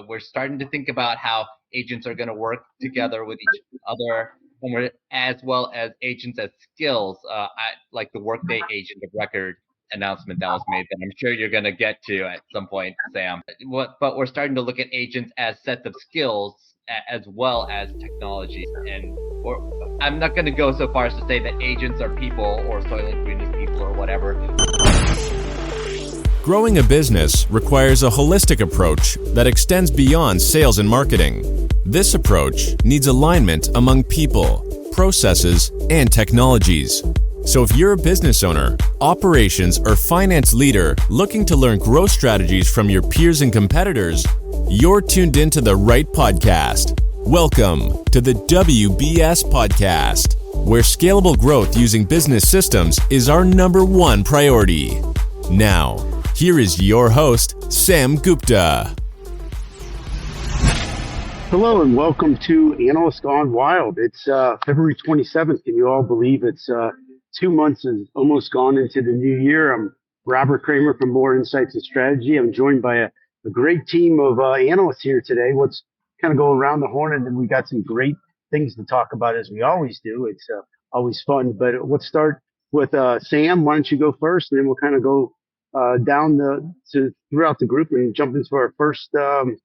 we're starting to think about how agents are going to work together with each other, as well as agents as skills, like the Workday agent of record announcement that was made that I'm sure you're going to get to at some point, Sam. But we're starting to look at agents as sets of skills as well as technology. And I'm not going to go so far as to say that agents are people or Soylent Green is people or whatever. Growing a business requires a holistic approach that extends beyond sales and marketing. This approach needs alignment among people, processes, and technologies. So if you're a business owner, operations, or finance leader looking to learn growth strategies from your peers and competitors, you're tuned into the right podcast. Welcome to the WBS Podcast, where scalable growth using business systems is our #1 priority. Now, here is your host, Sam Gupta. Hello and welcome to Analysts Gone Wild. It's February 27th. Can you all believe it's 2 months has almost gone into the new year? I'm Robert Kramer from More Insights and Strategy. I'm joined by a great team of analysts here today. Let's kind of go around the horn, and then we got some great things to talk about as we always do. It's always fun. But let's start with Sam. Why don't you go first, and then we'll kind of go throughout the group and jump into our first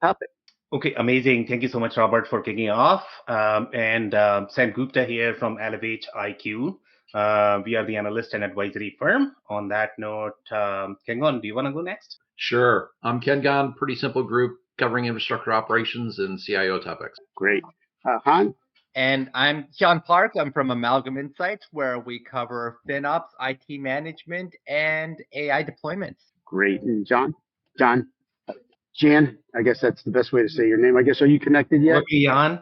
topic. Okay, amazing. Thank you so much, Robert, for kicking off. Sam Gupta here from Elevate IQ. We are the analyst and advisory firm. On that note, Kengon, do you want to go next? Sure. I'm Kengon, pretty simple group covering infrastructure operations and CIO topics. Great. Han? And I'm Hyun Park. I'm from Amalgam Insights, where we cover FinOps, IT management, and AI deployments. Great. And Jan, I guess that's the best way to say your name. I guess, are you connected yet? Okay, Jan.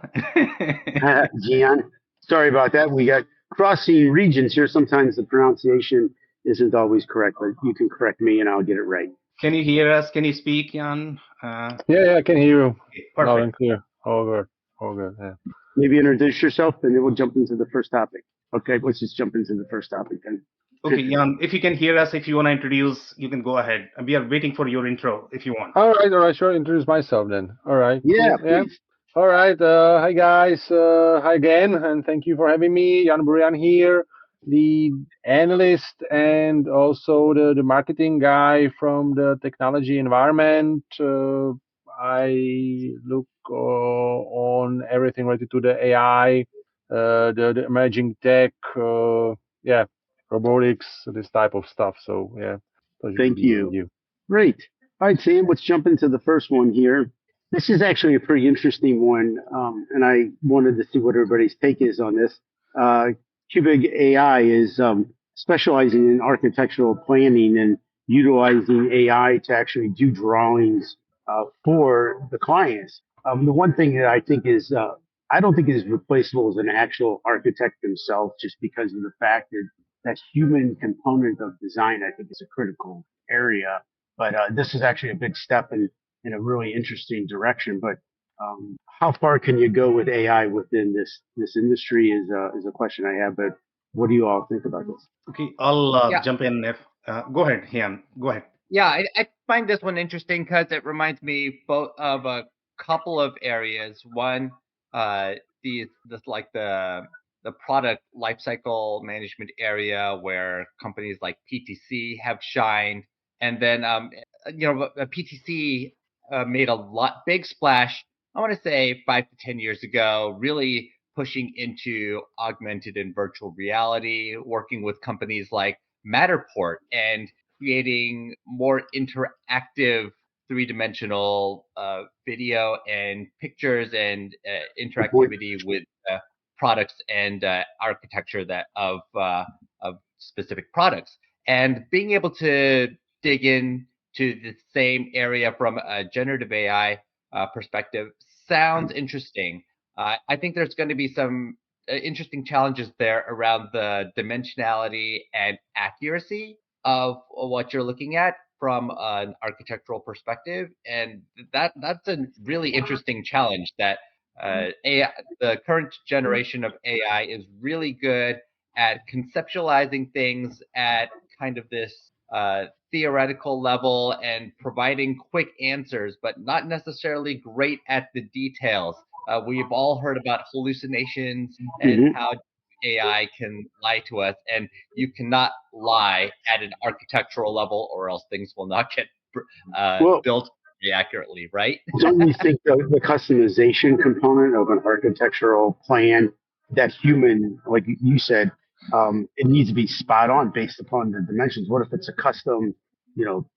Jan. Sorry about that. We got crossing regions here. Sometimes the pronunciation isn't always correct, but you can correct me and I'll get it right. Can you hear us? Can you speak, Jan? Yeah, I can hear you. Okay, perfect. Loud and clear. All good. Yeah. Maybe introduce yourself, and then we'll jump into the first topic. Okay, let's just jump into the first topic then. Okay, Jan, if you can hear us, if you want to introduce, you can go ahead. We are waiting for your intro if you want. All right. Sure. Introduce myself then. All right. Yeah. All right. Hi, guys. Hi again, and thank you for having me. Jan Burian here, the analyst and also the marketing guy from the technology environment. I look on everything related to the AI, the emerging tech, robotics, this type of stuff. So, yeah. Thank you. Great. All right, Sam, let's jump into the first one here. This is actually a pretty interesting one, and I wanted to see what everybody's take is on this. Qbiq AI is specializing in architectural planning and utilizing AI to actually do drawings for the clients. The one thing that I think is, I don't think it is replaceable as an actual architect themselves, just because of the fact that human component of design, I think, is a critical area. But this is actually a big step in a really interesting direction. But how far can you go with AI within this industry is a question I have. But what do you all think about this? Okay, I'll jump in. Go ahead, Hyun. Go ahead. Yeah, I find this one interesting because it reminds me both of a couple of areas. One, the product lifecycle management area where companies like PTC have shined, and then PTC made a big splash. I want to say 5 to 10 years ago, really pushing into augmented and virtual reality, working with companies like Matterport and creating more interactive three-dimensional video and pictures and interactivity with products and architecture of specific products. And being able to dig into the same area from a generative AI perspective sounds interesting. I think there's going to be some interesting challenges there around the dimensionality and accuracy of what you're looking at from an architectural perspective, and that's a really interesting challenge that AI, the current generation of AI is really good at conceptualizing things at kind of this theoretical level and providing quick answers, but not necessarily great at the details. We've all heard about hallucinations and how AI can lie to us, and you cannot lie at an architectural level, or else things will not get Well, built accurately, right? don't you think the customization component of an architectural plan, that human, like you said, it needs to be spot on based upon the dimensions? What if it's a custom,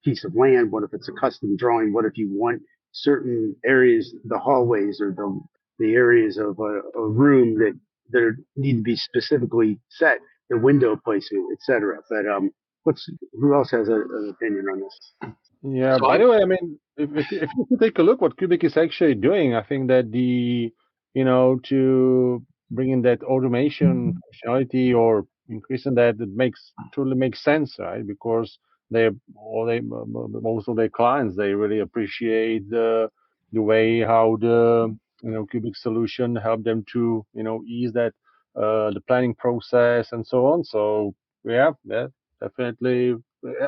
piece of land? What if it's a custom drawing? What if you want certain areas, the hallways or the areas of a room that need to be specifically set, the window placement, etc. But who else has an opinion on this? Yeah, So by the way, I mean, if you take a look what Qbiq is actually doing, I think that to bring in that automation functionality or increasing that, it totally makes sense, right? Because most of their clients, they really appreciate the way how the Qbiq solution help them to ease that the planning process and so on. So yeah, definitely.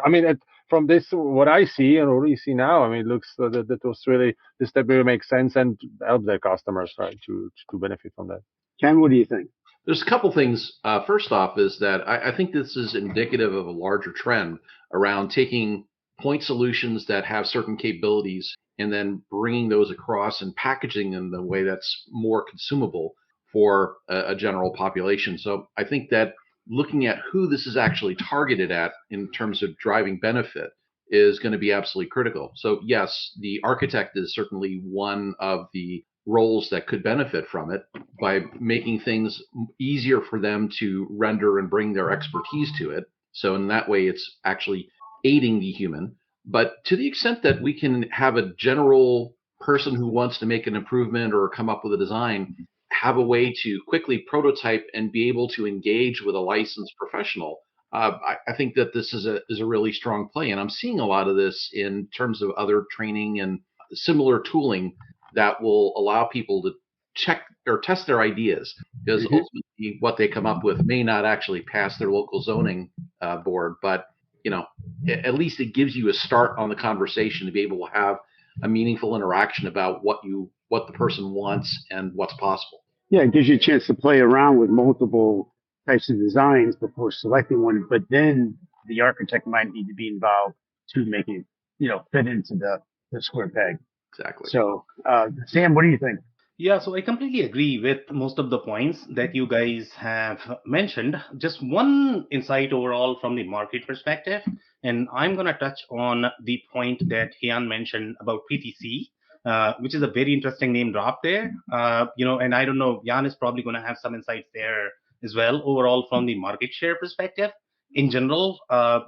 I mean, from this, what I see and already see now, I mean, it looks that was really this step really makes sense and help their customers, right, to benefit from that. Ken, what do you think? there's a couple things. First off, is that I think this is indicative of a larger trend around taking point solutions that have certain capabilities and then bringing those across and packaging them in a way that's more consumable for a general population. So I think that looking at who this is actually targeted at in terms of driving benefit is going to be absolutely critical. So yes, the architect is certainly one of the roles that could benefit from it by making things easier for them to render and bring their expertise to it. So in that way, it's actually aiding the human. But to the extent that we can have a general person who wants to make an improvement or come up with a design have a way to quickly prototype and be able to engage with a licensed professional, I think that this is a really strong play. And I'm seeing a lot of this in terms of other training and similar tooling that will allow people to check or test their ideas, because ultimately what they come up with may not actually pass their local zoning board, but at least it gives you a start on the conversation to be able to have a meaningful interaction about what the person wants and what's possible. Yeah, it gives you a chance to play around with multiple types of designs before selecting one, but then the architect might need to be involved to make it, fit into the square peg. Exactly. So, Sam, what do you think? Yeah, so I completely agree with most of the points that you guys have mentioned. Just one insight overall from the market perspective, and I'm going to touch on the point that Hian mentioned about PTC, which is a very interesting name drop there. And I don't know, Jan is probably going to have some insights there as well. Overall, from the market share perspective, in general,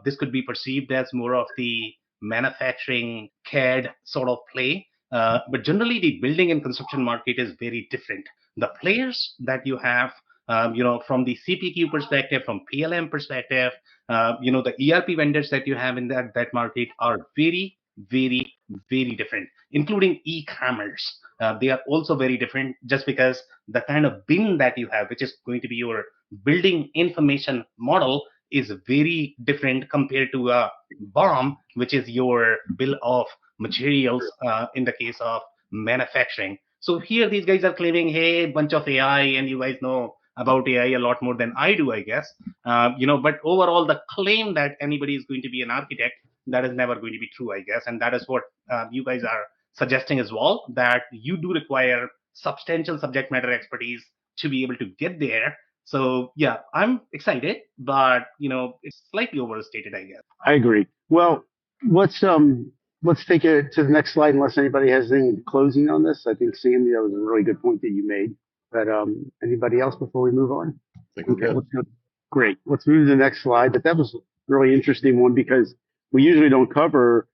this could be perceived as more of the manufacturing CAD sort of play. But generally, the building and construction market is very different. The players that you have, from the CPQ perspective, from PLM perspective, the ERP vendors that you have in that market are very, very, very different, including e-commerce. They are also very different, just because the kind of bin that you have, which is going to be your building information model, is very different compared to a BOM, which is your bill of materials in the case of manufacturing. So here these guys are claiming, hey, bunch of AI, and you guys know about AI a lot more than I do, I guess. But overall, the claim that anybody is going to be an architect, that is never going to be true, I guess. And that is what you guys are suggesting as well, that you do require substantial subject matter expertise to be able to get there. So yeah, I'm excited, but it's slightly overstated, I guess. I agree. Well, let's take it to the next slide, unless anybody has anything closing on this. I think, Sandy, that was a really good point that you made. But anybody else before we move on? Okay, let's go. Great. Let's move to the next slide. But that was a really interesting one, because we usually don't cover,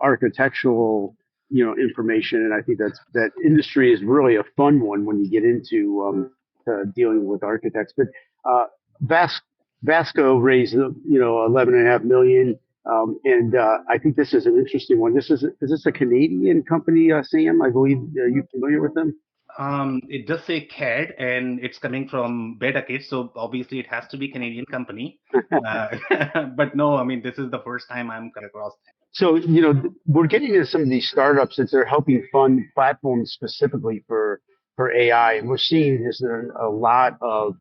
architectural, information. And I think that industry is really a fun one when you get into dealing with architects. But Vasco raised, $11.5 million. And I think this is an interesting one. Is this a Canadian company, Sam? I believe. Are you familiar with them? It does say CAD, and it's coming from Beta Kit, so obviously it has to be Canadian company. But no, I mean, this is the first time I'm coming across that. So, we're getting into some of these startups that they're helping fund platforms specifically for AI. And we're seeing there's a lot of,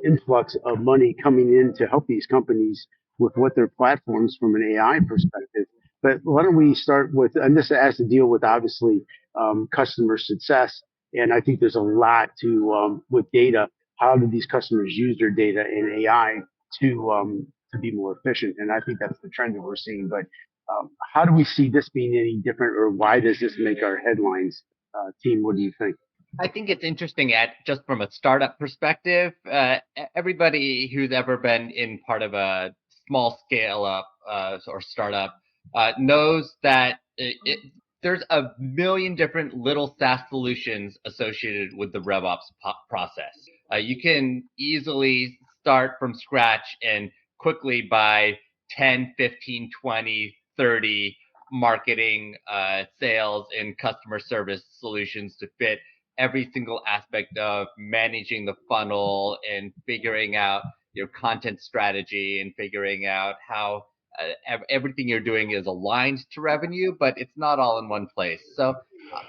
influx of money coming in to help these companies with what their platforms from an AI perspective. But why don't we start with, and this has to deal with obviously customer success. And I think there's a lot to, with data, how do these customers use their data and AI to be more efficient? And I think that's the trend that we're seeing. But how do we see this being any different, or why does this make our headlines? Team, what do you think? I think it's interesting just from a startup perspective. Everybody who's ever been in part of a small scale up or startup knows that there's a million different little SaaS solutions associated with the RevOps process. You can easily start from scratch and quickly buy 10, 15, 20, 30 marketing, sales, and customer service solutions to fit every single aspect of managing the funnel and figuring out your content strategy and figuring out how everything you're doing is aligned to revenue, but it's not all in one place. So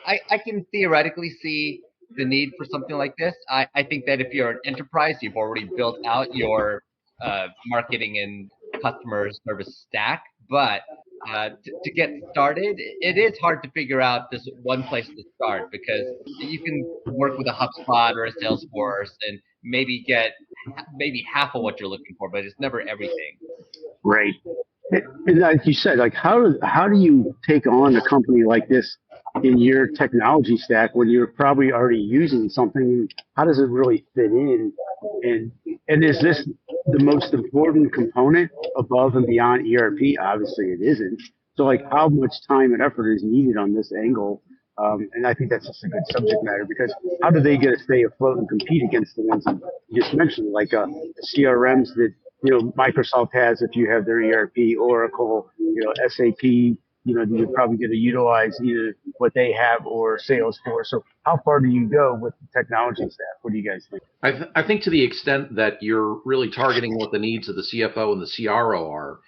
I can theoretically see the need for something like this. I think that if you're an enterprise, you've already built out your marketing and customer service stack, but to get started, it is hard to figure out this one place to start, because you can work with a HubSpot or a Salesforce and maybe get half of what you're looking for, but it's never everything. Right. And like you said, like how do you take on a company like this in your technology stack when you're probably already using something? How does it really fit in? And is this the most important component above and beyond ERP? Obviously, it isn't. So, like, how much time and effort is needed on this angle? And I think that's just a good subject matter, because how do they get to stay afloat and compete against the ones that you just mentioned, like CRMs that Microsoft has if you have their ERP, Oracle, SAP, you're probably going to utilize either what they have or Salesforce. So how far do you go with the technology staff? What do you guys think? I think to the extent that you're really targeting what the needs of the CFO and the CRO are,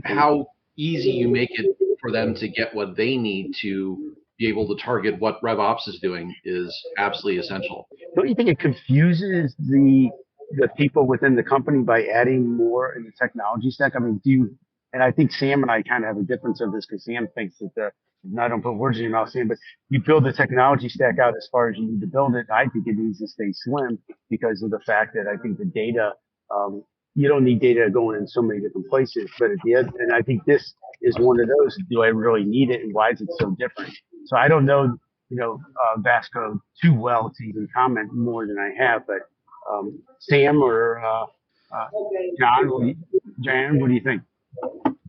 how easy you make it for them to get what they need to be able to target what RevOps is doing is absolutely essential. Don't you think it confuses the people within the company by adding more in the technology stack? I mean, and I think Sam and I kind of have a difference of this, because Sam thinks that I don't put words in your mouth, Sam, but you build the technology stack out as far as you need to build it. I think it needs to stay slim because of the fact that I think the data, you don't need data going in so many different places, but at the end, and I think this is one of those, do I really need it, and why is it so different? So I don't know, Vasco too well to even comment more than I have, but Sam or John, what do you think?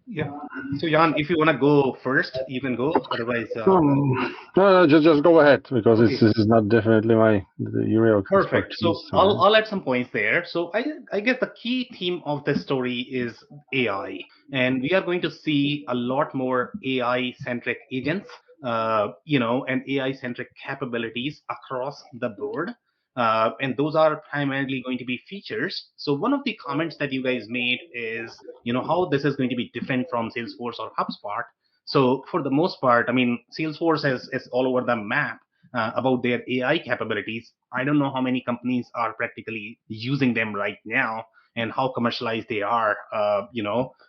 Yeah. So Jan, if you want to go first, you can go. Otherwise, no, just go ahead, because this is not definitely the area of perfect. So I'll add some points there. So I guess the key theme of this story is AI, and we are going to see a lot more AI-centric agents, and AI-centric capabilities across the board. And those are primarily going to be features. So one of the comments that you guys made is, how this is going to be different from Salesforce or HubSpot. So for the most part, I mean, Salesforce is all over the map about their AI capabilities. I don't know how many companies are practically using them right now and how commercialized they are,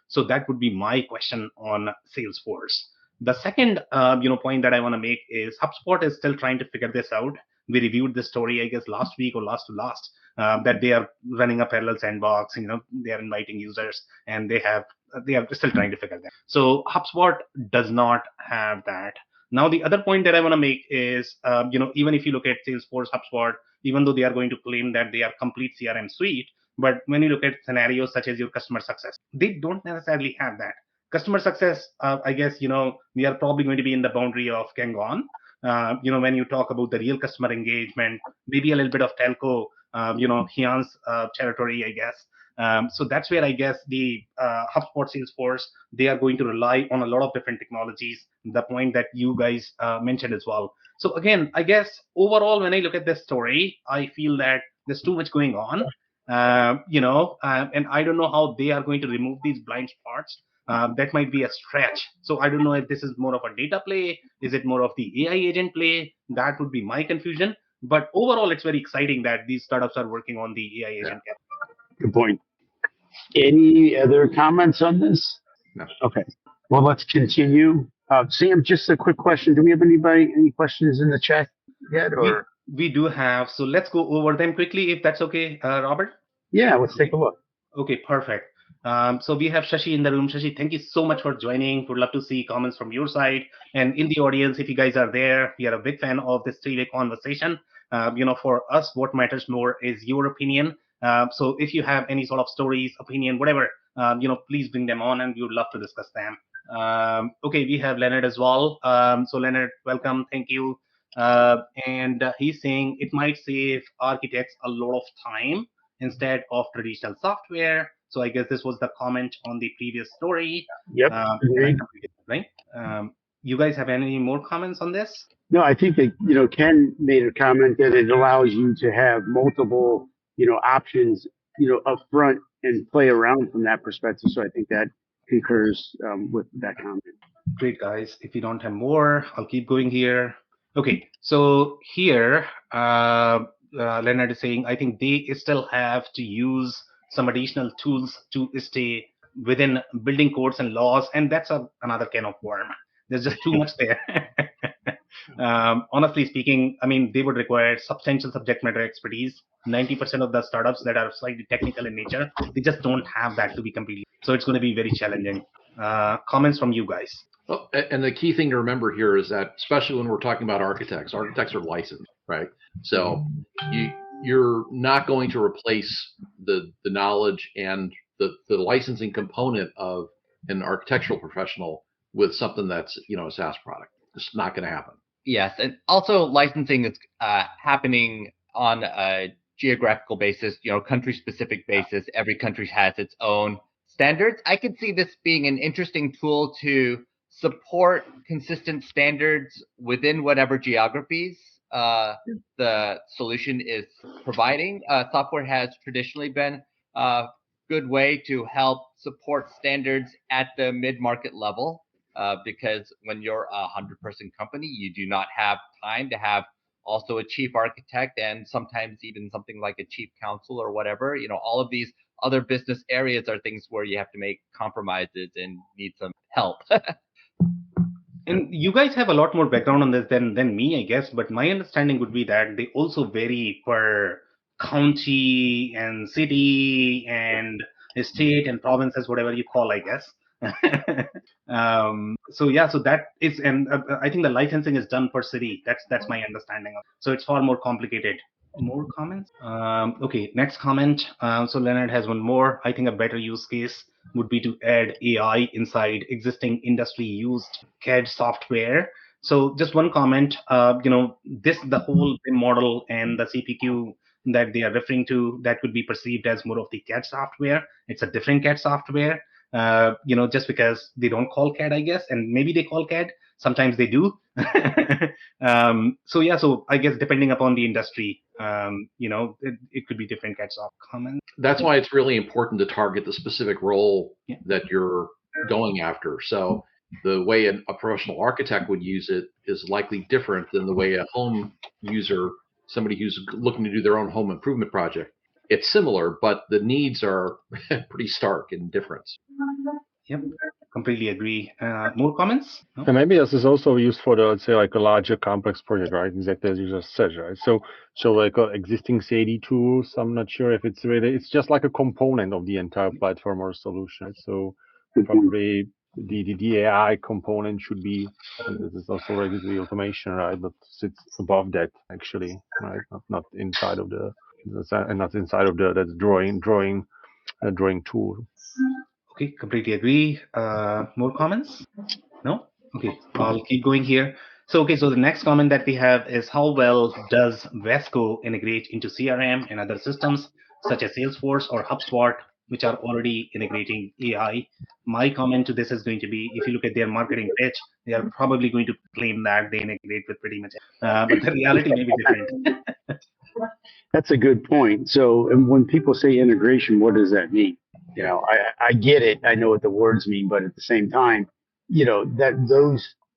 So that would be my question on Salesforce. The second, point that I want to make is HubSpot is still trying to figure this out. We reviewed this story, I guess, last week or last to last, that they are running a parallel sandbox. They are inviting users, and they are still trying to figure that. So HubSpot does not have that. Now, the other point that I want to make is, even if you look at Salesforce, HubSpot, even though they are going to claim that they are complete CRM suite, but when you look at scenarios such as your customer success, they don't necessarily have that. Customer success, I guess, we are probably going to be in the boundary of Kangon. When you talk about the real customer engagement, maybe a little bit of telco, Hyun's territory, I guess. So that's where I guess the HubSpot Salesforce, they are going to rely on a lot of different technologies, the point that you guys mentioned as well. So again, I guess overall, when I look at this story, I feel that there's too much going on, and I don't know how they are going to remove these blind spots. That might be a stretch. So I don't know if this is more of a data play. Is it more of the AI agent play? That would be my confusion. But overall, it's very exciting that these startups are working on the AI agent. Good point. Any other comments on this? No. Okay. Well, let's continue. Sam, just a quick question. Do we have any questions in the chat yet? Or We do have. So let's go over them quickly, if that's okay, Robert. Yeah, let's take a look. Okay, perfect. So we have Shashi in the room. Shashi, thank you so much for joining. Would love to see comments from your side. And in the audience, if you guys are there, we are a big fan of this three-way conversation. For us, what matters more is your opinion. So if you have any sort of stories, opinion, whatever, please bring them on, and we would love to discuss them. Okay, we have Leonard as well. So Leonard, welcome. Thank you. And he's saying it might save architects a lot of time instead of traditional software. So I guess this was the comment on the previous story. Yep. Right. You guys have any more comments on this? No, I think that, Ken made a comment that it allows you to have multiple, options, up front and play around from that perspective. So I think that concurs with that comment. Great, guys. If you don't have more, I'll keep going here. Okay. So here, Leonard is saying, I think they still have to use some additional tools to stay within building codes and laws, and that's another can of worm. There's just too much there. Honestly speaking, I mean, they would require substantial subject matter expertise. 90% of the startups that are slightly technical in nature, they just don't have that to be completely. So it's going to be very challenging. Comments from you guys? Well, and the key thing to remember here is that, especially when we're talking about architects are licensed, right? So you're not going to replace the knowledge and the licensing component of an architectural professional with something that's a SaaS product. It's not going to happen. Yes, and also licensing is happening on a geographical basis, country-specific basis. Every country has its own standards. I could see this being an interesting tool to support consistent standards within whatever geographies the solution is providing. Software has traditionally been a good way to help support standards at the mid-market level, because when you're a 100-person company, you do not have time to have also a chief architect and sometimes even something like a chief counsel or whatever. All of these other business areas are things where you have to make compromises and need some help. And you guys have a lot more background on this than me, I guess. But my understanding would be that they also vary per county and city and state and provinces, whatever you call, I guess. So that is, and I think the licensing is done per city. That's my understanding of it. So it's far more complicated. More comments? Okay, next comment. So Leonard has one more. I think a better use case would be to add AI inside existing industry used CAD software. So just one comment, the whole BIM model and the CPQ that they are referring to, that could be perceived as more of the CAD software. It's a different CAD software, just because they don't call CAD, I guess, and maybe they call CAD. Sometimes they do. So I guess depending upon the industry, it could be different CAD software. Comments? That's why it's really important to target the specific role that you're going after. So the way a professional architect would use it is likely different than the way a home user, somebody who's looking to do their own home improvement project. It's similar, but the needs are pretty stark in difference. Yep, completely agree. More comments? No? And maybe this is also used for let's say, like a larger complex project, right? Exactly as you just said, right? So like existing CAD tools, I'm not sure if it's just like a component of the entire platform or solution. Right? So probably the AI component should be, and this is also related to the automation, right? But sits above that actually, right? Not inside of that drawing tool. Okay, completely agree. More comments? No? Okay, I'll keep going here. So the next comment that we have is, how well does Vasco integrate into CRM and other systems such as Salesforce or HubSpot? which are already integrating AI. My comment to this is going to be, if you look at their marketing pitch, they are probably going to claim that they integrate with pretty much, but the reality may be different. That's a good point. So, and when people say integration, what does that mean? You know, I get it. I know what the words mean, but at the same time, you know, that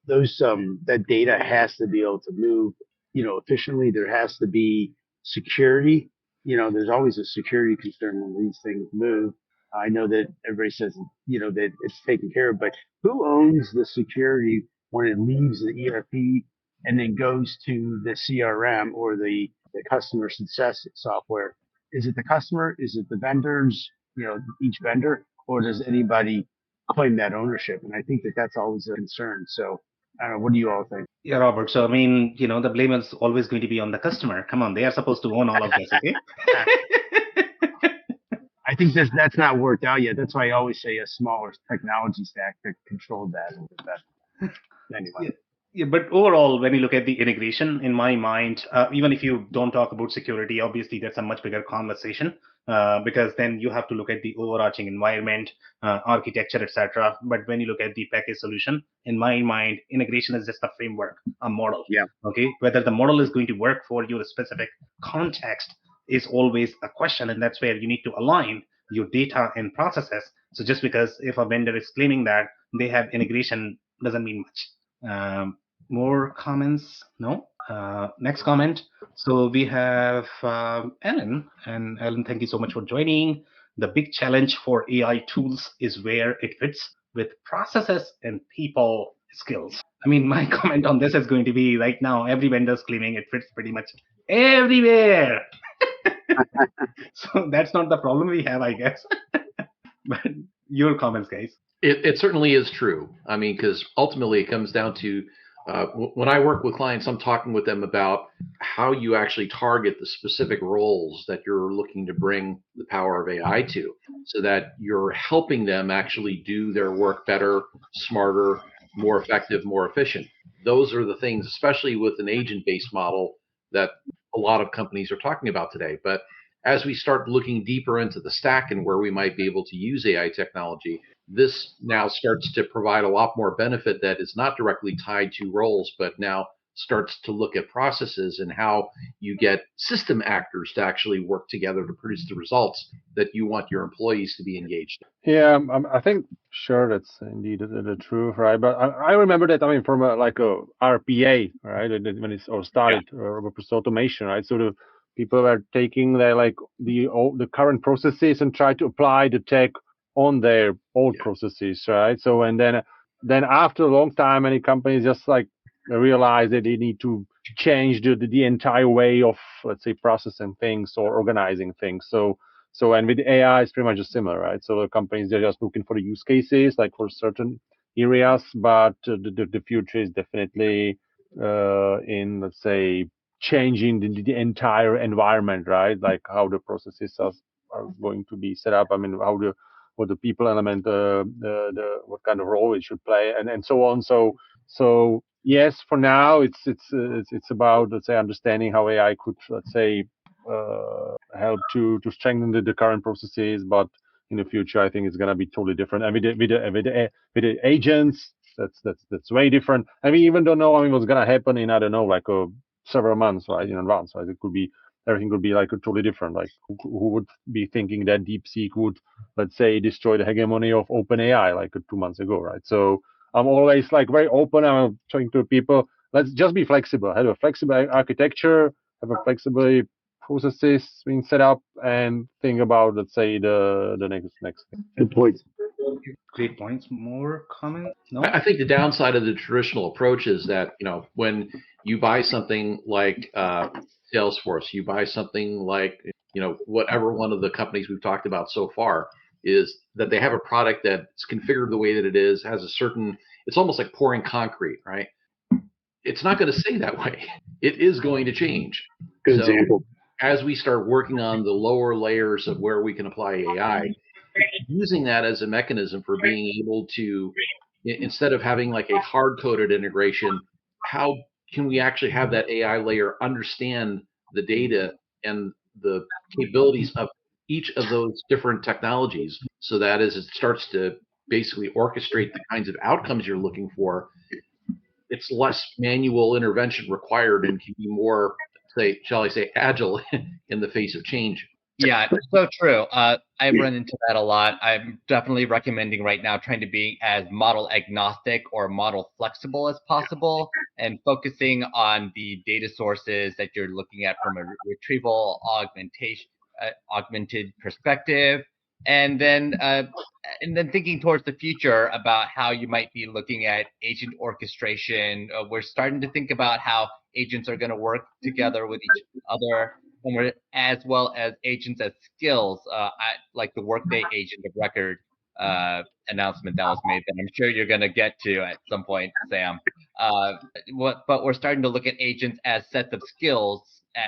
that data has to be able to move, you know, efficiently. There has to be security. You know, there's always a security concern when these things move. I know that everybody says, you know, that it's taken care of, but who owns the security when it leaves the ERP and then goes to the CRM or the customer success software? Is it the customer? Is it the vendors? You know, each vendor, or does anybody claim that ownership? And I think that that's always a concern. So, I don't know. What do you all think? Yeah, Robert. So, I mean, the blame is always going to be on the customer. Come on, they are supposed to own all of this, okay? I think that's not worked out yet. That's why I always say a smaller technology stack that controlled that a little bit better. Anyway. Yeah, but overall, when you look at the integration, in my mind, even if you don't talk about security, obviously that's a much bigger conversation, because then you have to look at the overarching environment, architecture, etc. But when you look at the package solution, in my mind, integration is just a framework, a model. Yeah. Okay. Whether the model is going to work for your specific context is always a question, and that's where you need to align your data and processes. So just because if a vendor is claiming that they have integration doesn't mean much. More comments? No. Next comment. So we have Ellen. And Ellen, thank you so much for joining. The big challenge for AI tools is where it fits with processes and people skills. I mean, my comment on this is going to be right now, every vendor is claiming it fits pretty much everywhere. So that's not the problem we have, I guess. But your comments, guys. It certainly is true. I mean, because ultimately it comes down to when I work with clients, I'm talking with them about how you actually target the specific roles that you're looking to bring the power of AI to, so that you're helping them actually do their work better, smarter, more effective, more efficient. Those are the things, especially with an agent-based model, that a lot of companies are talking about today. But as we start looking deeper into the stack and where we might be able to use AI technology, this now starts to provide a lot more benefit that is not directly tied to roles, but now starts to look at processes and how you get system actors to actually work together to produce the results that you want your employees to be engaged in. Yeah, I think sure that's indeed the truth, right? But I remember that, I mean, from a RPA, right? When it all started, process automation, right? So the people were taking their the current processes and try to apply the tech on their old processes, right? So and then after a long time, many companies just realize that they need to change the entire way of, let's say, processing things or organizing things. So and with AI, it's pretty much just similar, right? So the companies, they're just looking for the use cases, like for certain areas, but the future is definitely in, let's say, changing the entire environment, right? Like how the processes are going to be set up. I mean, what the people element, what kind of role it should play, and so on. So yes, for now, it's about, let's say, understanding how AI could, let's say, help to strengthen the current processes, but in the future, I think it's gonna be totally different. And with the agents, that's way different. And we even don't know, I mean, what's gonna happen in, I don't know, several months, right, in advance, right? It could be, everything could be totally different. Like who would be thinking that DeepSeek would, let's say, destroy the hegemony of OpenAI 2 months ago, right? So I'm always very open. I'm talking to people. Let's just be flexible. Have a flexible architecture. Have a flexible processes being set up, and think about, let's say, the next thing. Good points. Great points. More comments? No. I think the downside of the traditional approach is that, when you buy something like Salesforce, you buy something like, whatever one of the companies we've talked about so far, is that they have a product that's configured the way that it is, has a certain, it's almost like pouring concrete, right? It's not going to stay that way. It is going to change. Good example. As we start working on the lower layers of where we can apply AI, using that as a mechanism for being able to, instead of having a hard-coded integration, how can we actually have that AI layer understand the data and the capabilities of each of those different technologies so that as it starts to basically orchestrate the kinds of outcomes you're looking for, it's less manual intervention required and can be more, shall I say, agile in the face of change. Yeah, so true. I run into that a lot. I'm definitely recommending right now trying to be as model agnostic or model flexible as possible and focusing on the data sources that you're looking at from a retrieval augmented perspective. And then thinking towards the future about how you might be looking at agent orchestration. We're starting to think about how agents are going to work together with each other, as well as agents as skills, like the Workday agent of record announcement that was made that I'm sure you're going to get to at some point, Sam. But we're starting to look at agents as sets of skills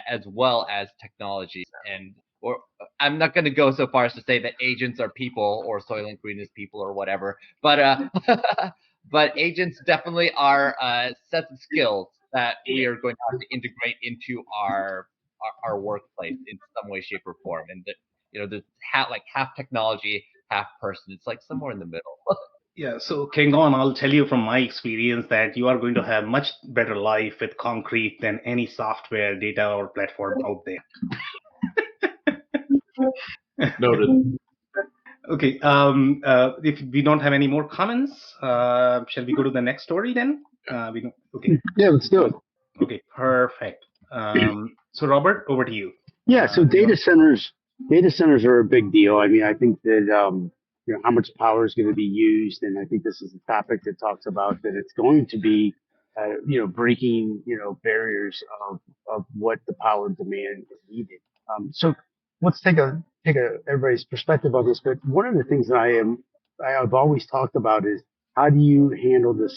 as well as technologies. Or I'm not going to go so far as to say that agents are people or Soylent Green is people or whatever, but but agents definitely are sets of skills that we are going to have to integrate into our workplace in some way, shape, or form. And there's half technology, half person. It's like somewhere in the middle. Yeah, so Kengon, I'll tell you from my experience that you are going to have much better life with Concrete than any software, data, or platform out there. Noted. Okay, if we don't have any more comments, shall we go to the next story then? Okay. Yeah, let's do it. Okay, perfect. So Robert, over to you. Yeah, so data centers are a big deal. I mean, I think that how much power is going to be used, and I think this is a topic that talks about that it's going to be breaking barriers of what the power demand is needed. So let's take everybody's perspective on this. But one of the things that I've always talked about is how do you handle the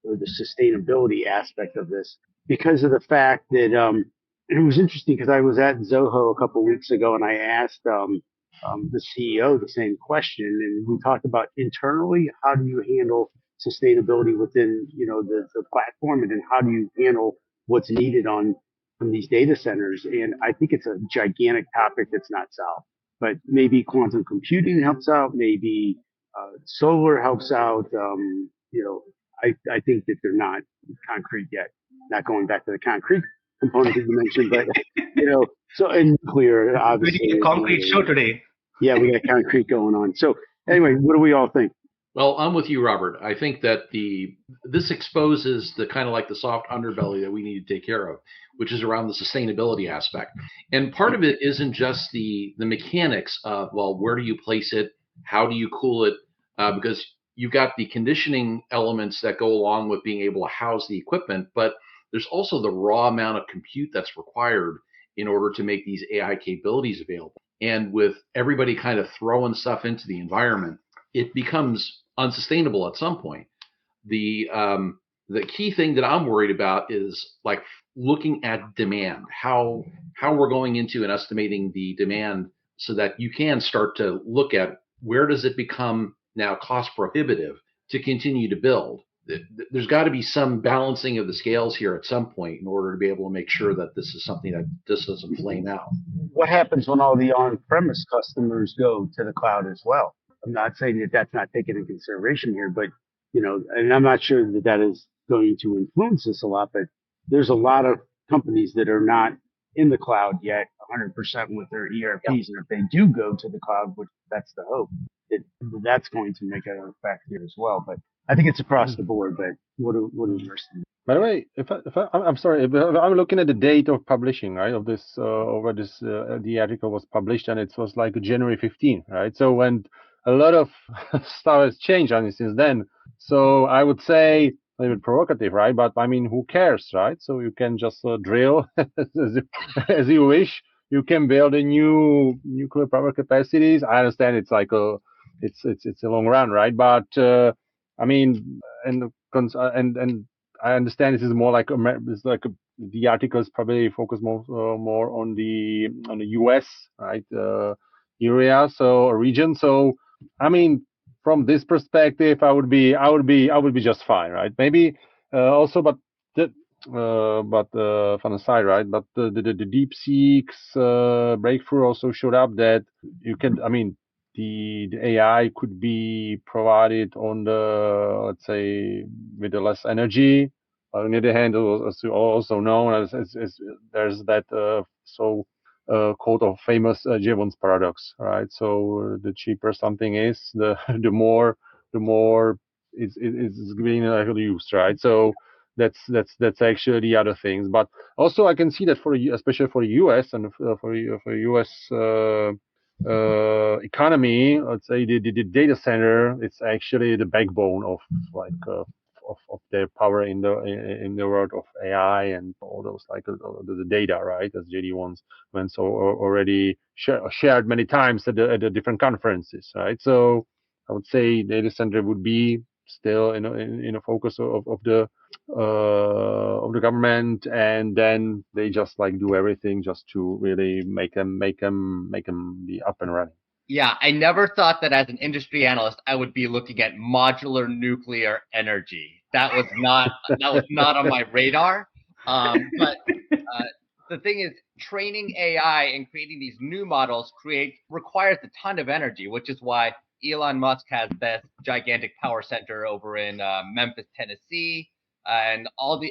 sustainability aspect of this, because of the fact that it was interesting because I was at Zoho a couple of weeks ago and I asked the CEO the same question, and we talked about internally how do you handle sustainability within the platform, and then how do you handle what's needed on these data centers. And I think it's a gigantic topic that's not solved, but maybe quantum computing helps out, maybe solar helps out. I think that they're not concrete yet. Not going back to the concrete component that you mentioned, but so and nuclear obviously. A concrete show today. Yeah, we got concrete going on. So anyway, what do we all think? Well, I'm with you, Robert. I think that this exposes the kind of like the soft underbelly that we need to take care of, which is around the sustainability aspect. And part of it isn't just the mechanics of, well, where do you place it? How do you cool it? Because you've got the conditioning elements that go along with being able to house the equipment, but there's also the raw amount of compute that's required in order to make these AI capabilities available. And with everybody kind of throwing stuff into the environment, it becomes unsustainable at some point. The key thing that I'm worried about is like looking at demand, how we're going into and estimating the demand so that you can start to look at where does it become now cost prohibitive to continue to build. There's got to be some balancing of the scales here at some point in order to be able to make sure that this is something that just doesn't flame out. What happens when all the on-premise customers go to the cloud as well? I'm not saying that that's not taken into consideration here, but, and I'm not sure that that is going to influence this a lot, but there's a lot of companies that are not in the cloud yet 100% with their ERPs. Yeah. And if they do go to the cloud, which that's the hope, that's going to make an effect here as well. But I think it's across the board, but what do you think? By the way, I'm sorry, if I'm looking at the date of publishing, right, of this, over this, the article was published, and it was like January 15, right? So when a lot of stuff has changed on it since then. So I would say a little bit provocative, right? But I mean, who cares, right? So you can just drill as you wish. You can build a new nuclear power capacities. I understand it's like it's a long run, right? But I mean, and I understand this is more like the articles probably focus more on the US, right, area, so a region. So I mean, from this perspective, I would be just fine, right? Maybe also, but from the side, right? But the DeepSeek's breakthrough also showed up that you can, I mean, the AI could be provided on the, let's say, with the less energy. On the other hand, as you also know, as there's that quote of famous Jevons paradox, right? So the cheaper something is, the the more it's being used, right? So that's actually the other things. But also I can see that especially for the US and for US economy, let's say the data center, it's actually the backbone of like of their power in the world of AI and all those like the data, right? As JD once already shared many times at the different conferences, right? So I would say data center would be still in a focus of the government, and then they just like do everything just to really make them be up and running. Yeah, I never thought that as an industry analyst I would be looking at modular nuclear energy. That was not on my radar. But the thing is, training AI and creating these new models requires a ton of energy, which is why Elon Musk has this gigantic power center over in Memphis, Tennessee, and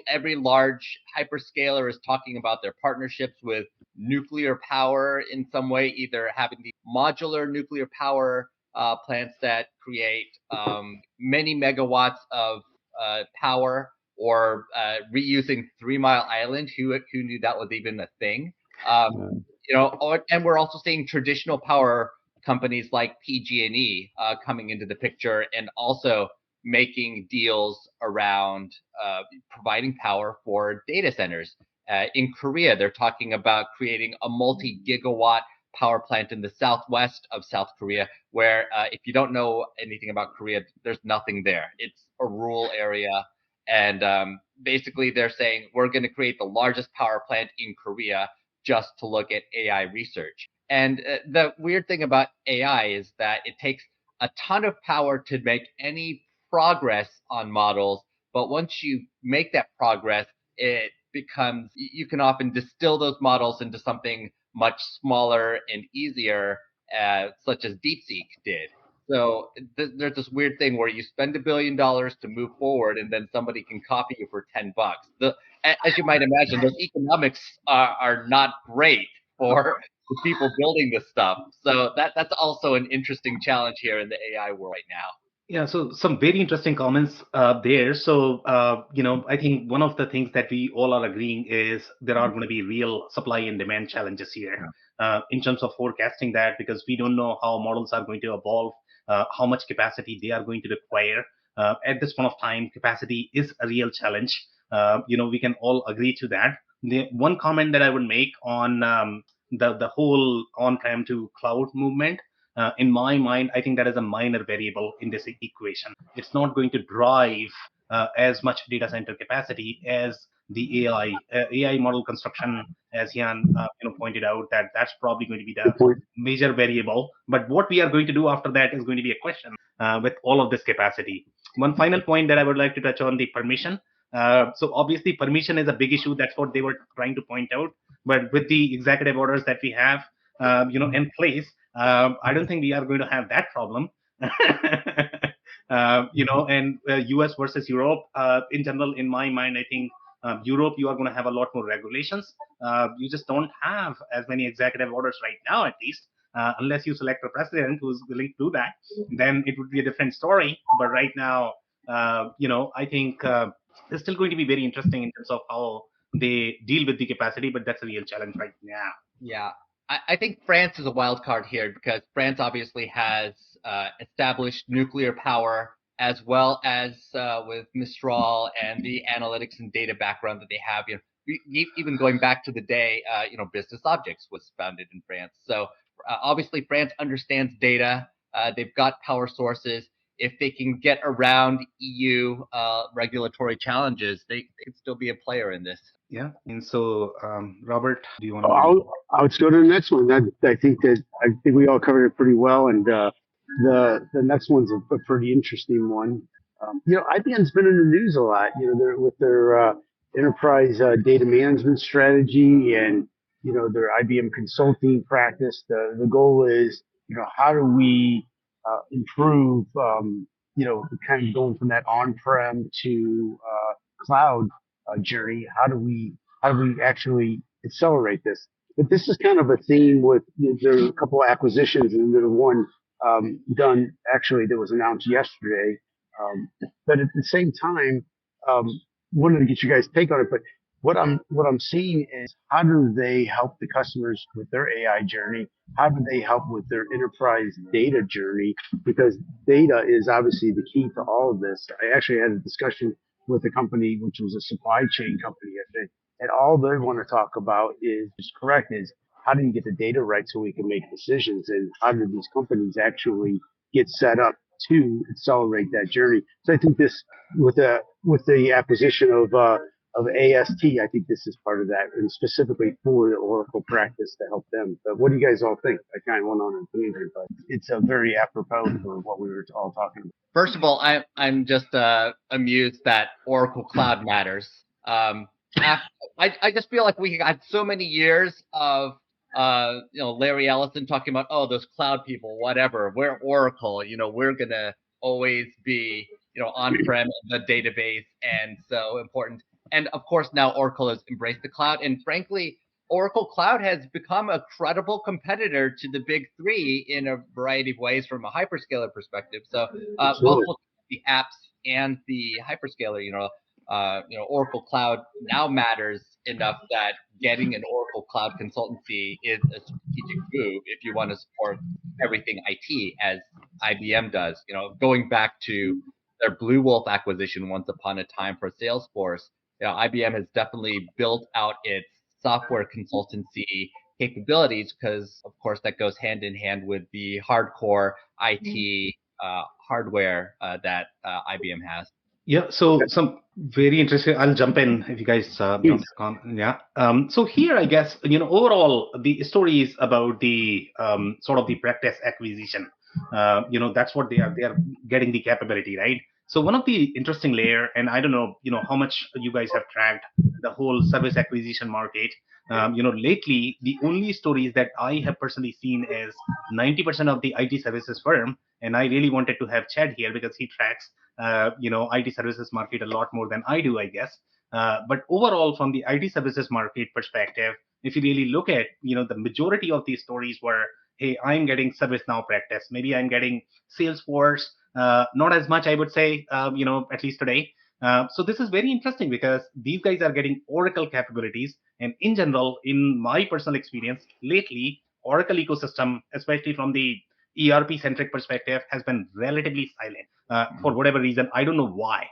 every large hyperscaler is talking about their partnerships with nuclear power in some way, either having these modular nuclear power plants that create many megawatts of power, or reusing 3 Mile Island. Who knew that was even a thing? And we're also seeing traditional power companies like PG&E coming into the picture, and also making deals around providing power for data centers. In Korea, they're talking about creating a multi-gigawatt power plant in the southwest of South Korea, where if you don't know anything about Korea, there's nothing there. It's a rural area. And basically, they're saying we're going to create the largest power plant in Korea just to look at AI research. And the weird thing about AI is that it takes a ton of power to make any progress on models. But once you make that progress, you can often distill those models into something much smaller and easier, such as DeepSeek did. So there's this weird thing where you spend $1 billion to move forward, and then somebody can copy you for $10. As you might imagine, those economics are not great for the people building this stuff. So that's also an interesting challenge here in the AI world right now. Yeah, so some very interesting comments there. So, I think one of the things that we all are agreeing is there are going to be real supply and demand challenges here in terms of forecasting that, because we don't know how models are going to evolve, how much capacity they are going to require. At this point of time, capacity is a real challenge. We can all agree to that. The one comment that I would make on the whole on-prem to cloud movement, in my mind, I think that is a minor variable in this equation. It's not going to drive as much data center capacity as the AI model construction, as Jan pointed out. That's probably going to be the major variable. But what we are going to do after that is going to be a question with all of this capacity. One final point that I would like to touch on: the permission. So obviously, permission is a big issue. That's what they were trying to point out. But with the executive orders that we have, in place, I don't think we are going to have that problem. And US versus Europe, in general, in my mind, I think Europe, you are going to have a lot more regulations. You just don't have as many executive orders right now, at least, unless you select a president who's willing to do that. Then it would be a different story. But right now, I think it's still going to be very interesting in terms of how they deal with the capacity. But that's a real challenge right now. Yeah. I think France is a wild card here, because France obviously has established nuclear power, as well as with Mistral and the analytics and data background that they have. Even going back to the day, Business Objects was founded in France. So obviously France understands data. They've got power sources. If they can get around EU regulatory challenges, they could still be a player in this. Yeah. And so, Robert, do you want to? I'll go to the next one. I think we all covered it pretty well, and the next one's a pretty interesting one. IBM's been in the news a lot. With their enterprise data management strategy and, their IBM consulting practice. The goal is, how do we improve, kind of going from that on-prem to cloud journey? How do we actually accelerate this? But this is kind of a theme with there are a couple of acquisitions, and there's one done actually that was announced yesterday. But at the same time, um, wanted to get you guys' take on it. But what I'm seeing is how do they help the customers with their AI journey? How do they help with their enterprise data journey? Because data is obviously the key to all of this. I actually had a discussion with a company which was a supply chain company yesterday, and all they want to talk about is correct is how do you get the data right so we can make decisions, and how do these companies actually get set up to accelerate that journey? So I think this with the acquisition of AST, I think this is part of that, and specifically for the Oracle practice to help them. But what do you guys all think? I kind of went on a tangent, but it's a very apropos for what we were all talking about. First of all, I'm just amused that Oracle Cloud matters. I just feel like we got so many years of Larry Ellison talking about, oh, those cloud people, whatever. We're Oracle, we're gonna always be on-prem in the database, and so important. And of course, now Oracle has embraced the cloud, and frankly, Oracle Cloud has become a credible competitor to the big three in a variety of ways from a hyperscaler perspective. So both the apps and the hyperscaler, Oracle Cloud now matters enough that getting an Oracle Cloud consultancy is a strategic move if you want to support everything IT as IBM does. Going back to their Blue Wolf acquisition once upon a time for Salesforce, IBM has definitely built out its software consultancy capabilities because, of course, that goes hand in hand with the hardcore IT hardware that IBM has. Yeah, so some very interesting. I'll jump in if you guys yeah. So here, I guess overall the story is about the sort of the practice acquisition. That's what they are. They are getting the capability, right? So one of the interesting layer, and I don't know, how much you guys have tracked the whole service acquisition market. Lately the only stories that I have personally seen is 90% of the IT services firm, and I really wanted to have Chad here because he tracks IT services market a lot more than I do, I guess. But overall, from the IT services market perspective, if you really look at, the majority of these stories were, hey, I'm getting ServiceNow practice. Maybe I'm getting Salesforce. Not as much, I would say, at least today. So this is very interesting because these guys are getting Oracle capabilities. And in general, in my personal experience, lately, Oracle ecosystem, especially from the ERP-centric perspective, has been relatively silent for whatever reason. I don't know why.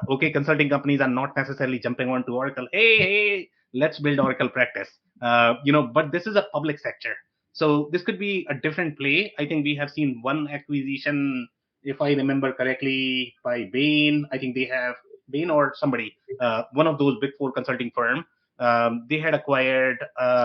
Okay, consulting companies are not necessarily jumping onto Oracle. Hey, let's build Oracle practice. But this is a public sector. So this could be a different play. I think we have seen one acquisition, if I remember correctly, by Bain. I think they have Bain or somebody, one of those big four consulting firm. They had acquired,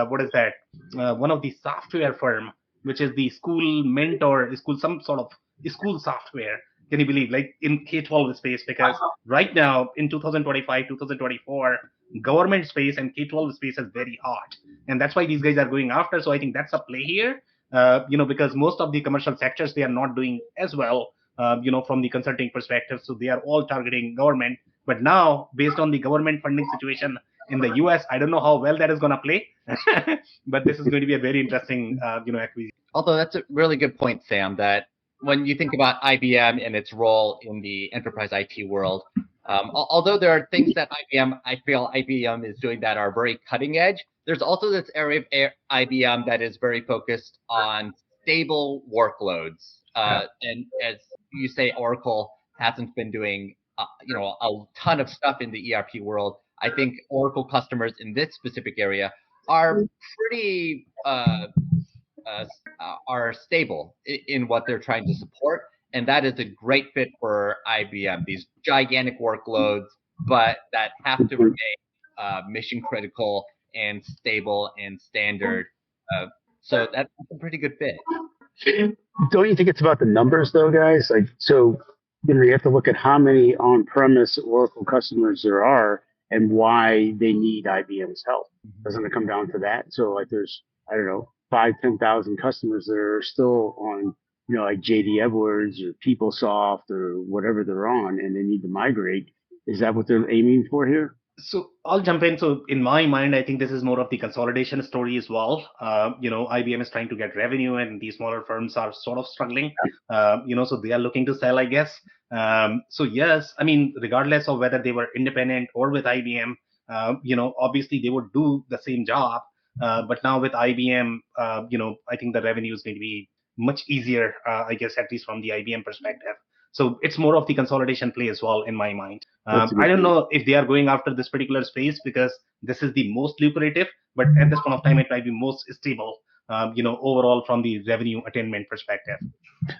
what is that? One of the software firm, which is the school mentor, some sort of school software. Can you believe, like in K-12 space? Because right now in 2025, 2024, government space and K-12 space is very hot, and that's why these guys are going after. So I think that's a play here, because most of the commercial sectors, they are not doing as well, from the consulting perspective. So they are all targeting government. But now, based on the government funding situation in the US, I don't know how well that is going to play, but this is going to be a very interesting, acquisition. Although that's a really good point, Sam, that when you think about IBM and its role in the enterprise IT world, although there are things that I feel IBM is doing that are very cutting edge, there's also this area of IBM that is very focused on stable workloads. And as you say, Oracle hasn't been doing a ton of stuff in the ERP world. I think Oracle customers in this specific area are pretty are stable in what they're trying to support, and that is a great fit for IBM. These gigantic workloads, but that have to remain mission critical and stable and standard. So that's a pretty good fit. Don't you think it's about the numbers, though, guys? Like, so you have to look at how many on-premise Oracle customers there are, and why they need IBM's help. Doesn't it come down to that? So like there's, I don't know, 5,000-10,000 customers that are still on, like JD Edwards or PeopleSoft or whatever they're on, and they need to migrate. Is that what they're aiming for here? So I'll jump in. So in my mind, I think this is more of the consolidation story as well. IBM is trying to get revenue, and these smaller firms are sort of struggling. So they are looking to sell, I guess. So yes, I mean, regardless of whether they were independent or with IBM, obviously they would do the same job. But now with IBM, I think the revenue is going to be much easier, I guess, at least from the IBM perspective. So it's more of the consolidation play as well, in my mind. I don't know if they are going after this particular space because this is the most lucrative, but at this point of time, it might be most stable, overall from the revenue attainment perspective.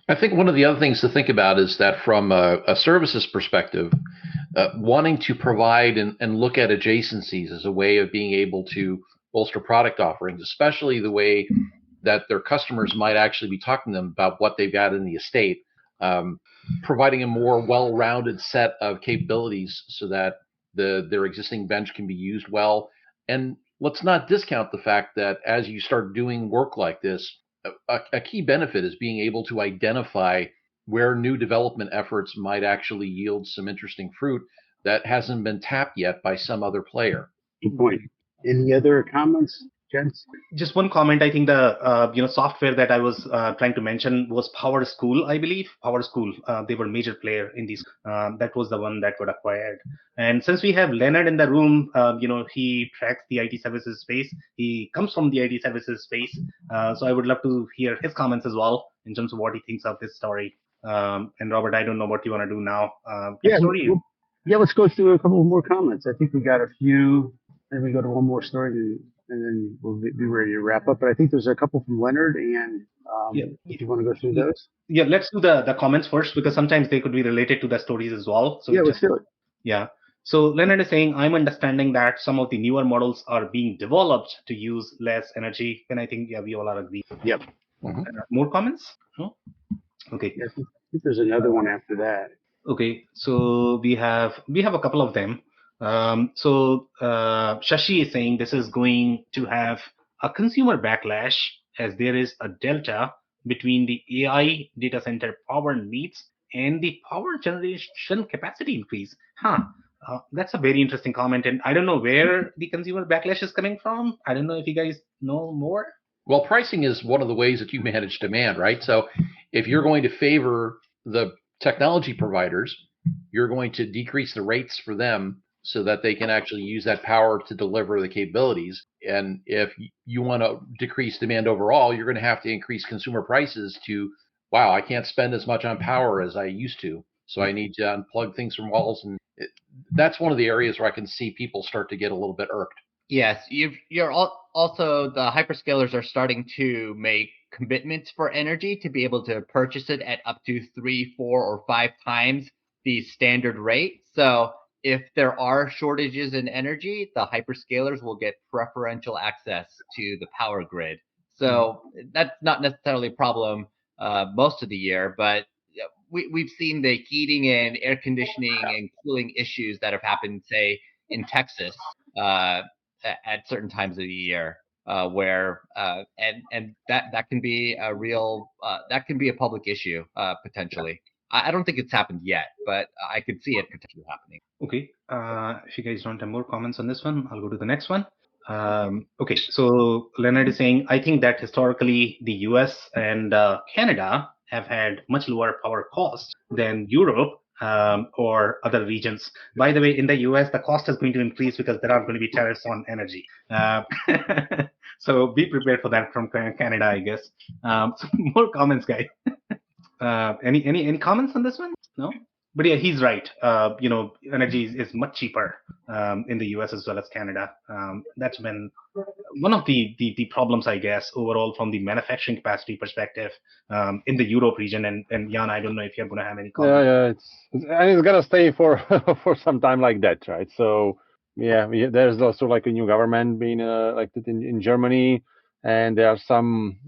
I think one of the other things to think about is that from a services perspective, wanting to provide and look at adjacencies as a way of being able to bolster product offerings, especially the way that their customers might actually be talking to them about what they've got in the estate. Providing a more well-rounded set of capabilities so that their existing bench can be used well. And let's not discount the fact that as you start doing work like this, a key benefit is being able to identify where new development efforts might actually yield some interesting fruit that hasn't been tapped yet by some other player. Good point. Any other comments, gents? Just one comment. I think the software that I was trying to mention was PowerSchool, I believe. PowerSchool, they were a major player in these. That was the one that got acquired. And since we have Leonard in the room, he tracks the IT services space. He comes from the IT services space. So I would love to hear his comments as well in terms of what he thinks of this story. And Robert, I don't know what you want to do now. Let's go through a couple more comments. I think we got a few. Then we go to one more story, and then we'll be ready to wrap up. But I think there's a couple from Leonard, and if you want to go through those. Yeah, let's do the comments first because sometimes they could be related to the stories as well. So let's do it. Yeah. So Leonard is saying, I'm understanding that some of the newer models are being developed to use less energy. And I think, we all are agreed. Yep. More comments? No? Okay. Yeah, I think there's another one after that. Okay. So we have a couple of them. Shashi is saying this is going to have a consumer backlash as there is a delta between the AI data center power needs and the power generation capacity increase. That's a very interesting comment. And I don't know where the consumer backlash is coming from. I don't know if you guys know more. Well, pricing is one of the ways that you manage demand, right? So if you're going to favor the technology providers, you're going to decrease the rates for them so that they can actually use that power to deliver the capabilities. And if you want to decrease demand overall, you're going to have to increase consumer prices to, wow, I can't spend as much on power as I used to. So I need to unplug things from walls. And that's one of the areas where I can see people start to get a little bit irked. Yes, you're also the hyperscalers are starting to make commitments for energy to be able to purchase it at up to 3, 4, or 5 times the standard rate. So if there are shortages in energy, the hyperscalers will get preferential access to the power grid. So that's not necessarily a problem most of the year, but we've seen the heating and air conditioning and cooling issues that have happened, say, in Texas at certain times of the year, where and that can be a real that can be a public issue potentially. I don't think it's happened yet, but I could see it potentially happening. Okay. If you guys don't have more comments on this one, I'll go to the next one. Okay. So Leonard is saying, I think that historically the US and Canada have had much lower power costs than Europe or other regions. By the way, in the US, the cost is going to increase because there are going to be tariffs on energy. So be prepared for that from Canada, I guess. So more comments, guys. Any comments on this one? No? But yeah, he's right. Energy is much cheaper in the US as well as Canada. That's been one of the problems, I guess, overall from the manufacturing capacity perspective in the Europe region. And Jan, I don't know if you're going to have any comments. It's gonna stay for for some time like that, right? So there's also like a new government being elected in Germany, and there are some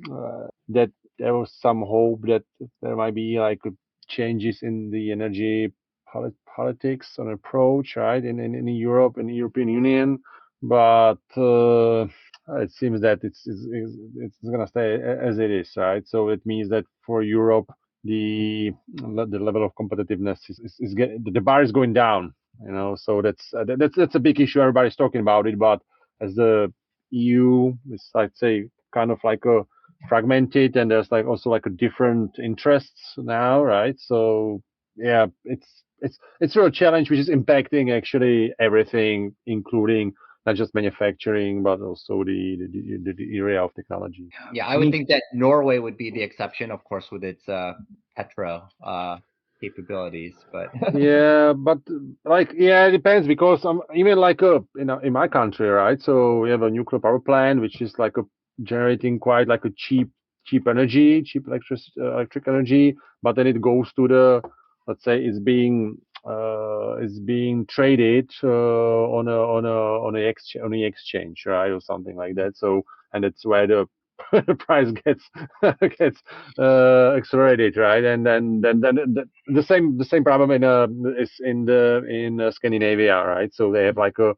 that there was some hope that there might be like changes in the energy politics, an approach, right, in Europe, in the European Union, but it seems that it's going to stay as it is, right? So it means that for Europe, the level of competitiveness is the bar is going down, So that's a big issue. Everybody's talking about it, but as the EU is, I'd say, kind of like a fragmented, and there's like also like a different interests now, right? So yeah, it's a real challenge which is impacting actually everything, including not just manufacturing but also the area of technology. Yeah, I would think that Norway would be the exception, of course, with its petro capabilities, but yeah, but it depends, because even like in my country, right? So we have a nuclear power plant which is like generating quite like a cheap electric energy, but then it goes to let's say it's being traded on the exchange, right, or something like that. So, and that's where the price gets accelerated, right? And then the same problem is in Scandinavia, right? So they have like a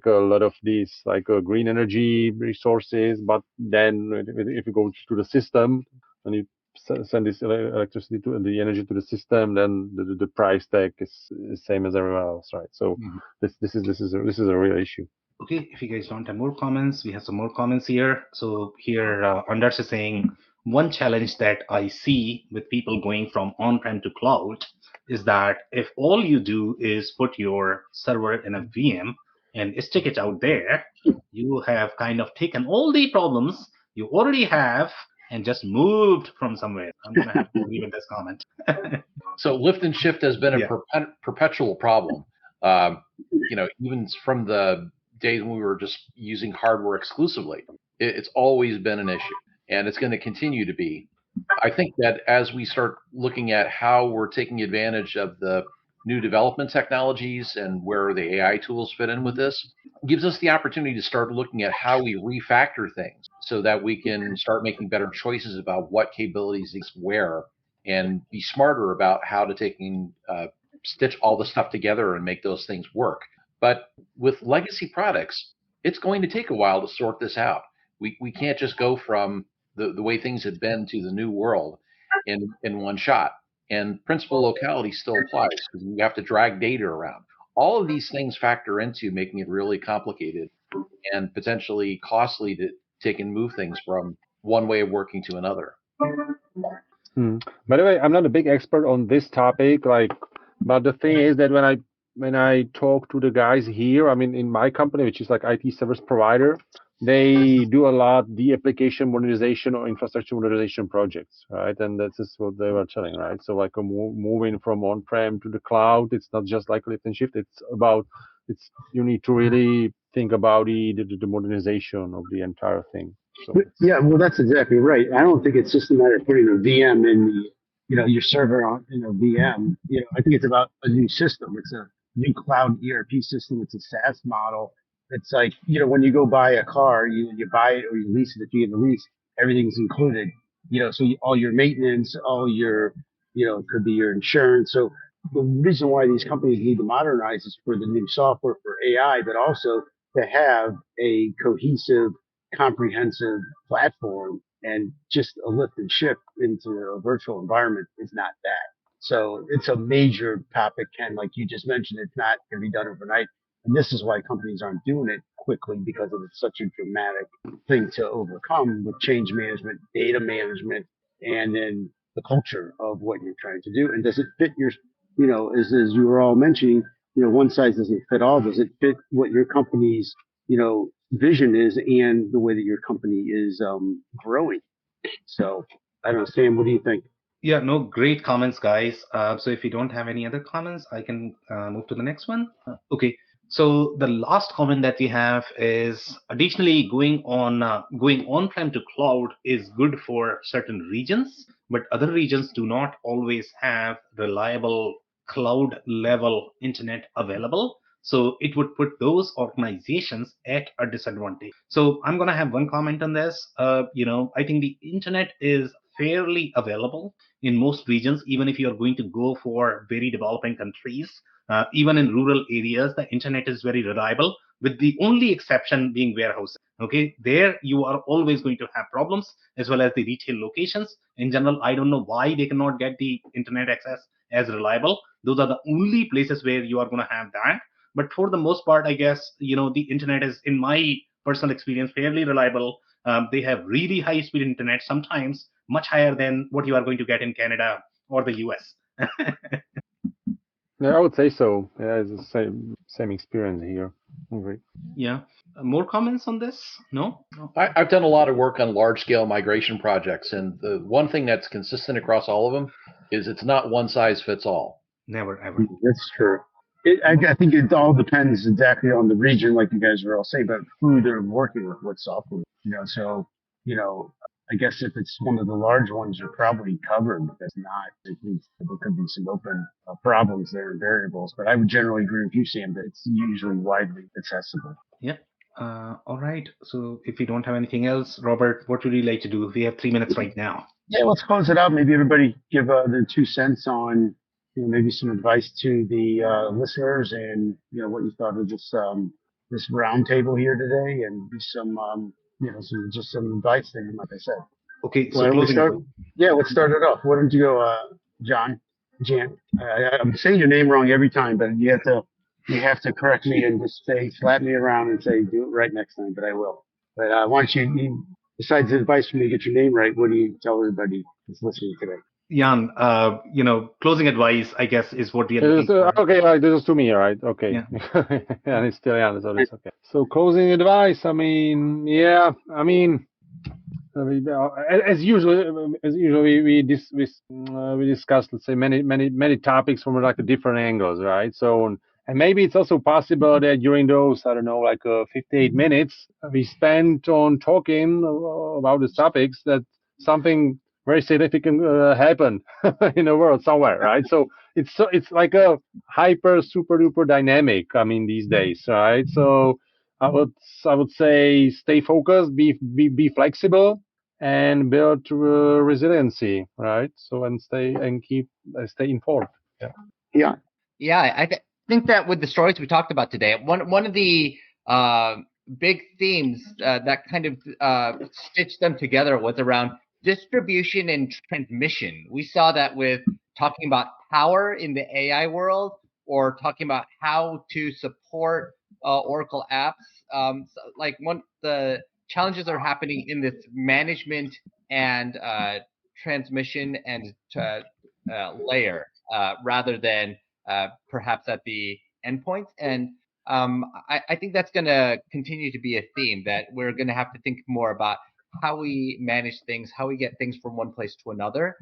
lot of these like green energy resources, but then if you go to the system and you send this electricity to the energy to the system, then the price tag is the same as everywhere else, right? So this is a real issue. Okay, if you guys don't have more comments, we have some more comments here. So here, Anders is saying, one challenge that I see with people going from on-prem to cloud is that if all you do is put your server in a VM and stick it out there, you have kind of taken all the problems you already have and just moved from somewhere. I'm going to have to agree with this comment. So lift and shift has been a perpetual problem. Even from the days when we were just using hardware exclusively, it's always been an issue, and it's going to continue to be. I think that as we start looking at how we're taking advantage of the new development technologies and where the AI tools fit in with this, gives us the opportunity to start looking at how we refactor things so that we can start making better choices about what capabilities exist where, and be smarter about how to stitch all the stuff together and make those things work. But with legacy products, it's going to take a while to sort this out. We can't just go from the way things have been to the new world in one shot. And principal locality still applies because you have to drag data around. All of these things factor into making it really complicated and potentially costly to take and move things from one way of working to another. By the way, I'm not a big expert on this topic, but the thing is that when I talk to the guys here, I mean, in my company, which is like IT service provider, they do a lot the application modernization or infrastructure modernization projects, right? And that's just what they were telling, right? So like moving from on-prem to the cloud, it's not just like lift and shift. You need to really think about the modernization of the entire thing. So yeah, well, that's exactly right. I don't think it's just a matter of putting a VM in your server in a VM. I think it's about a new system. It's a new cloud ERP system. It's a SaaS model. It's like, when you go buy a car, you buy it or you lease it. If you get a lease, everything's included. So all your maintenance, all your, it could be your insurance. So the reason why these companies need to modernize is for the new software for AI, but also to have a cohesive, comprehensive platform, and just a lift and shift into a virtual environment is not that. So it's a major topic, Ken, like you just mentioned. It's not going to be done overnight. And this is why companies aren't doing it quickly, because it's such a dramatic thing to overcome with change management, data management, and then the culture of what you're trying to do. And does it fit your, as you were all mentioning, one size doesn't fit all. Does it fit what your company's, vision is and the way that your company is growing? So I don't know, Sam, what do you think? Yeah, no, great comments, guys. So if you don't have any other comments, I can move to the next one. Okay. So the last comment that we have is additionally going on-prem to cloud is good for certain regions, but other regions do not always have reliable cloud level internet available. So it would put those organizations at a disadvantage. So I'm going to have one comment on this. I think the internet is fairly available in most regions, even if you're going to go for very developing countries. Even in rural areas, the internet is very reliable, with the only exception being warehouses. Okay, there you are always going to have problems, as well as the retail locations. In general, I don't know why they cannot get the internet access as reliable. Those are the only places where you are going to have that. But for the most part, I guess, the internet is, in my personal experience, fairly reliable. They have really high speed internet, sometimes much higher than what you are going to get in Canada or the US. Yeah, I would say so. Yeah, it's the same experience here. Agree. Yeah. More comments on this? No? I've done a lot of work on large scale migration projects, and the one thing that's consistent across all of them is it's not one size fits all. Never, ever. That's true. I think it all depends exactly on the region, like you guys were all saying, but who they're working with, what software. So, I guess if it's one of the large ones, you're probably covered. If it's not, there could be some open problems there and variables. But I would generally agree with you, Sam, that it's usually widely accessible. Yeah. All right. So if we don't have anything else, Robert, what would you like to do? We have 3 minutes right now. Yeah, let's close it out. Maybe everybody give their 2 cents on, maybe some advice to the listeners, and what you thought of this round table here today, and some some advice thing, like I said. Okay, so let's start it off. Why don't you go, Jan? I'm saying your name wrong every time, but you have to correct me and just slap me around and say do it right next time. But I will. But why don't you, besides the advice for me to get your name right, what do you tell everybody that's listening today? Jan, closing advice, I guess, is what we are looking for. Okay, right, this is to me, right? Okay. Yeah. And it's still Jan, so it's okay. So closing advice, as usual, we discussed, let's say, many topics from like different angles, right? So, and maybe it's also possible that during those, 58 minutes we spent on talking about the topics, that something very significant happened in the world somewhere, right? So it's like a hyper super duper dynamic. These days, right? So I would say stay focused, be flexible, and build resiliency, right? So stay informed. Yeah. Yeah, think that with the stories we talked about today, one of the big themes that kind of stitched them together was around distribution and transmission. We saw that with talking about power in the AI world, or talking about how to support Oracle apps. The challenges are happening in this management and transmission and layer rather than perhaps at the endpoints. And I think that's going to continue to be a theme, that we're going to have to think more about how we manage things, how we get things from one place to another,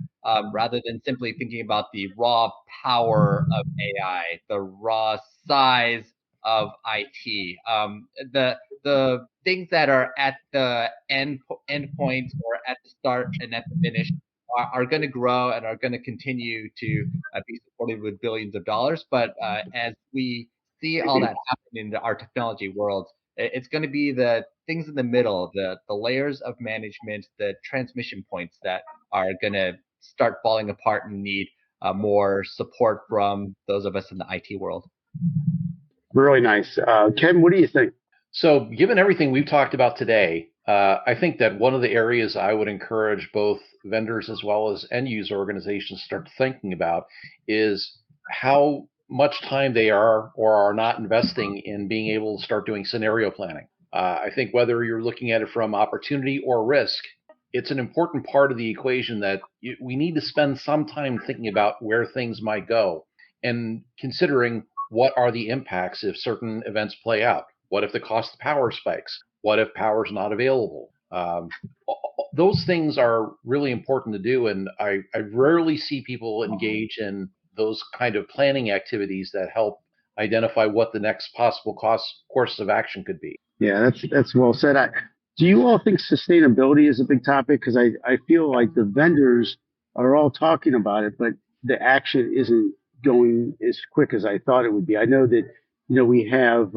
rather than simply thinking about the raw power of AI, the raw size of IT. The things that are at the end points, or at the start and at the finish, are going to grow and are going to continue to be supported with billions of dollars. But as we see all that happen in our technology world, it's going to be the things in the middle, the layers of management, the transmission points that are going to start falling apart and need more support from those of us in the IT world. Really nice. Ken, what do you think? So given everything we've talked about today, I think that one of the areas I would encourage both vendors as well as end user organizations to start thinking about is how much time they are or are not investing in being able to start doing scenario planning. I think whether you're looking at it from opportunity or risk, it's an important part of the equation that we need to spend some time thinking about where things might go and considering what are the impacts if certain events play out. What if the cost of power spikes? What if power is not available? Those things are really important to do, and I rarely see people engage in those kind of planning activities that help identify what the next possible course of action could be. Yeah, that's well said. Do you all think sustainability is a big topic? Because I feel like the vendors are all talking about it, but the action isn't going as quick as I thought it would be. I know that we have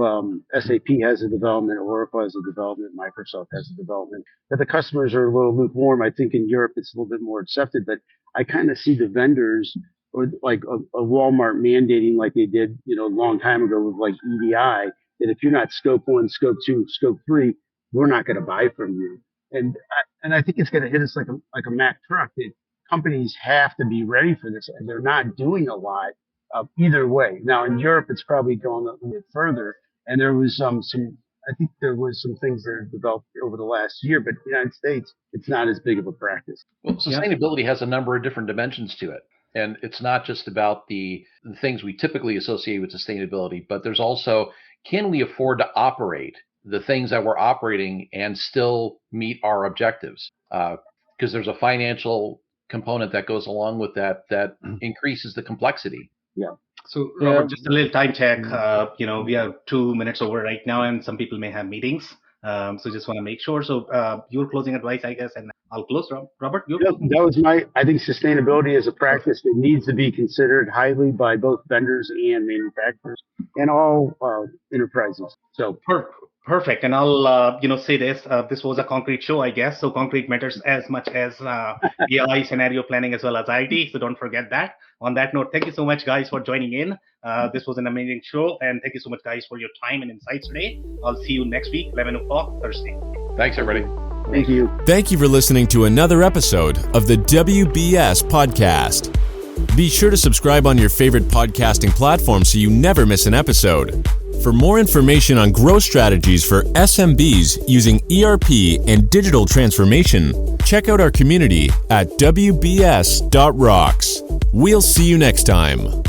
SAP has a development, Oracle has a development, Microsoft has a development. But the customers are a little lukewarm. I think in Europe it's a little bit more accepted. But I kind of see the vendors or like a Walmart mandating like they did, a long time ago with like EDI, that if you're not scope 1, scope 2, scope 3, we're not going to buy from you. And I think it's going to hit us like a Mack truck. That companies have to be ready for this, and they're not doing a lot either way. Now in Europe, it's probably going a little bit further, and there was some. I think there was some things that are developed over the last year, but in the United States, it's not as big of a practice. Well, sustainability has a number of different dimensions to it. And it's not just about the things we typically associate with sustainability, but there's also, can we afford to operate the things that we're operating and still meet our objectives? Because there's a financial component that goes along with that increases the complexity. Yeah. So, Robert, just a little time check. We have 2 minutes over right now, and some people may have meetings. So just want to make sure. So your closing advice, I guess, and I'll close. Robert, you. That was I think sustainability is a practice that needs to be considered highly by both vendors and manufacturers and all enterprises. So Perfect. And I'll, say this. This was a concrete show, I guess. So concrete matters as much as BI scenario planning as well as IT. So don't forget that. On that note, thank you so much, guys, for joining in. This was an amazing show. And thank you so much, guys, for your time and insights today. I'll see you next week, 11 o'clock, Thursday. Thanks, everybody. Thank you. Thank you for listening to another episode of the WBS Podcast. Be sure to subscribe on your favorite podcasting platform so you never miss an episode. For more information on growth strategies for SMBs using ERP and digital transformation, check out our community at WBS.rocks. We'll see you next time.